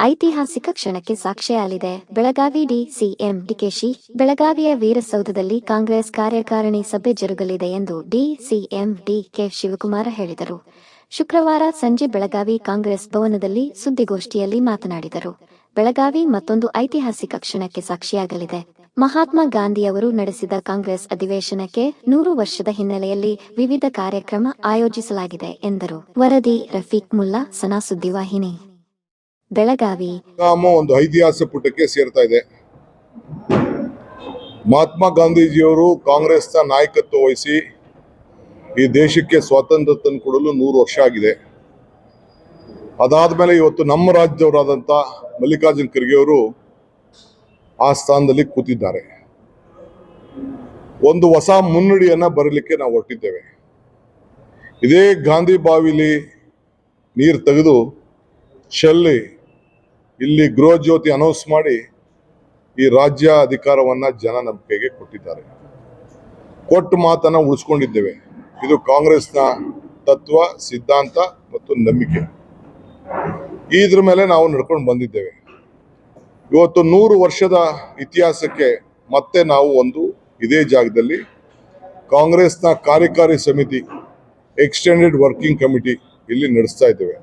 ಐತಿಹಾಸಿಕ ಕ್ಷಣಕ್ಕೆ ಸಾಕ್ಷಿಯಾಗಲಿದೆ. ಬೆಳಗಾವಿ ಸಿಎಂ ಡಿಕೆಶಿ ಬೆಳಗಾವಿಯ ವೀರಸೌಧದಲ್ಲಿ ಕಾಂಗ್ರೆಸ್ ಕಾರ್ಯಕಾರಿಣಿ ಸಭೆ ಜರುಗಲಿದೆ ಎಂದು ಸಿಎಂ ಡಿಕೆ ಶಿವಕುಮಾರ ಹೇಳಿದರು. ಶುಕ್ರವಾರ ಸಂಜೆ ಬೆಳಗಾವಿ ಕಾಂಗ್ರೆಸ್ ಭವನದಲ್ಲಿ ಸುದ್ದಿಗೋಷ್ಠಿಯಲ್ಲಿ ಮಾತನಾಡಿದರು. ಬೆಳಗಾವಿ ಮತ್ತೊಂದು ಐತಿಹಾಸಿಕ ಕ್ಷಣಕ್ಕೆ ಸಾಕ್ಷಿಯಾಗಲಿದೆ. ಮಹಾತ್ಮ ಗಾಂಧಿಯವರು ನಡೆಸಿದ ಕಾಂಗ್ರೆಸ್ ಅಧಿವೇಶನಕ್ಕೆ 100 ವರ್ಷದ ಹಿನ್ನೆಲೆಯಲ್ಲಿ ವಿವಿಧ ಕಾರ್ಯಕ್ರಮ ಆಯೋಜಿಸಲಾಗಿದೆ ಎಂದರು. ವರದಿ ರಫೀಕ್ ಮುಲ್ಲಾ, ಸನಾ ಸುದ್ದಿವಾಹಿನಿ, ಬೆಳಗಾವಿ. ಒಂದು ಐತಿಹಾಸಿಕ ಪುಟಕ್ಕೆ ಸೇರ್ತಾ ಇದೆ. ಮಹಾತ್ಮ ಗಾಂಧೀಜಿಯವರು ಕಾಂಗ್ರೆಸ್ನ ನಾಯಕತ್ವ ವಹಿಸಿ ಈ ದೇಶಕ್ಕೆ ಸ್ವಾತಂತ್ರ್ಯ ತಂದುಕೊಡಲು 100 ವರ್ಷ ಆಗಿದೆ. ಅದಾದ್ಮೇಲೆ ಇವತ್ತು ನಮ್ಮ ರಾಜ್ಯದವರಾದಂಥ ಮಲ್ಲಿಕಾರ್ಜುನ ಖರ್ಗೆ ಅವರು ಆ ಸ್ಥಾನದಲ್ಲಿ ಕೂತಿದ್ದಾರೆ. ಒಂದು ಹೊಸ ಮುನ್ನಡಿಯನ್ನ ಬರಲಿಕ್ಕೆ ನಾವು ಹೊರಟಿದ್ದೇವೆ. ಇದೇ ಗಾಂಧಿ ಬಾವಿಲಿ ನೀರು ತೆಗೆದು ಚೆಲ್ಲಿ ಇಲ್ಲಿ ಗೃಹ ಜ್ಯೋತಿ ಅನೌನ್ಸ್ ಮಾಡಿ ಈ ರಾಜ್ಯ ಅಧಿಕಾರವನ್ನ ಜನ ನಂಬಿಕೆಗೆ ಕೊಟ್ಟಿದ್ದಾರೆ. ಕೊಟ್ಟು ಮಾತನ್ನ ಉಳಿಸ್ಕೊಂಡಿದ್ದೇವೆ. ಇದು ಕಾಂಗ್ರೆಸ್ನ ತತ್ವ, ಸಿದ್ಧಾಂತ ಮತ್ತು ನಂಬಿಕೆ. ಇದ್ರ ಮೇಲೆ ನಾವು ನಡ್ಕೊಂಡು ಬಂದಿದ್ದೇವೆ. ಇವತ್ತು 100 ವರ್ಷದ ಇತಿಹಾಸಕ್ಕೆ ಮತ್ತೆ ನಾವು ಇದೇ ಜಾಗದಲ್ಲಿ ಕಾಂಗ್ರೆಸ್ನ ಕಾರ್ಯಕಾರಿ ಸಮಿತಿ, ಎಕ್ಸ್ಟೆಂಡೆಡ್ ವರ್ಕಿಂಗ್ ಕಮಿಟಿ ಇಲ್ಲಿ ನಡೆಸ್ತಾ ಇದ್ದೇವೆ.